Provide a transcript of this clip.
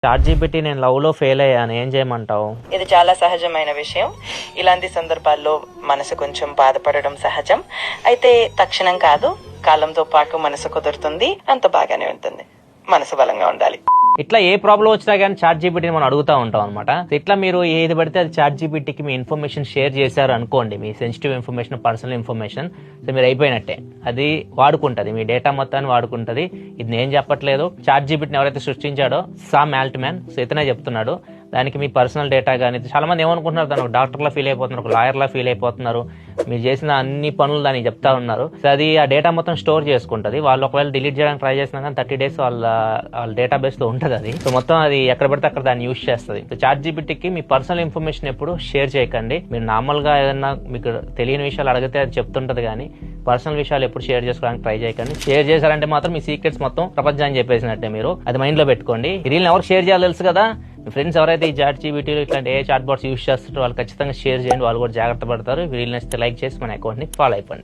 ChatGPT నేను love లో fail అయ్యాను, ఏం చేయమంటావు? ఇది చాలా సహజమైన విషయం. ఇలాంటి సందర్భాల్లో మనసు కొంచెం బాధపడడం సహజం. అయితే తక్షణం కాదు, కాలంతో పాటు మనసు కుదురుతుంది, అంత బాగానే ఉంటుంది. మనసు బలంగా ఉండాలి. ఇట్లా ఏ ప్రాబ్లం వచ్చినా కానీ ChatGPT మనం అడుగుతూ ఉంటాం అనమాట. ఇట్లా మీరు ఏది పడితే అది ChatGPTకి మీ ఇన్ఫర్మేషన్ షేర్ చేశారు అనుకోండి, మీ sensitive information, personal information, so మీరు అయిపోయినట్టే. అది వాడుకుంటది, మీ డేటా మొత్తాన్ని వాడుకుంటది. ఇది నేను చెప్పట్లేదు, ChatGPTని ఎవరైతే సృష్టించాడో సామ్ ఆల్ట్మ్యాన్, సో ఇతనే చెప్తున్నాడు. దానికి మీ పర్సనల్ డేటా కానీ, చాలా మంది ఏమనుకుంటున్నారు, దాని ఒక డాక్టర్లా ఫీల్ అయిపోతున్నారు, ఒక లాయర్లా ఫీల్ అయిపోతున్నారు. మీరు చేసిన అన్ని పనులు దానికి చెప్తా ఉన్నారు. సో అది ఆ డేటా మొత్తం స్టోర్ చేసుకుంటది. వాళ్ళు ఒకవేళ డిలీట్ చేయడానికి ట్రై చేసినా కానీ 30 days వాళ్ళ డేటాబేస్ లో ఉంటుంది అది. సో మొత్తం అది ఎక్కడ పడితే అక్కడ దాన్ని యూజ్ చేస్తుంది. సో ChatGPTకి మీ పర్సనల్ ఇన్ఫర్మేషన్ ఎప్పుడు షేర్ చేయకండి. మీరు నార్మల్ గా ఏదైనా మీకు తెలియని విషయాలు అడిగితే అది చెప్తుంటది, కానీ పర్సనల్ విషయాలు ఎప్పుడు షేర్ చేసుకోవడానికి ట్రై చేయకండి. షేర్ చేశారంటే మాత్రం మీ సీక్రెట్స్ మొత్తం ప్రపంచాన్ని చెప్పేసినట్టే. మీరు అది మైండ్ లో పెట్టుకోండి. ఈ రీల్ని ఎవరు షేర్ చేయాలి తెలుసు కదా. మీ ఫ్రెండ్స్ ఎవరైతే ఈ ChatGPT ఇట్లాంటి ఏ చాట్ బాట్స్ యూజ్ చేస్తారో వాళ్ళు ఖచ్చితంగా షేర్ చేయండి. వాళ్ళు కూడా జాగ్రత్త పడతారు. వీడియో నచ్చితే లైక్ చేసి మన అకౌంట్ని ఫాలో అయిపోండి.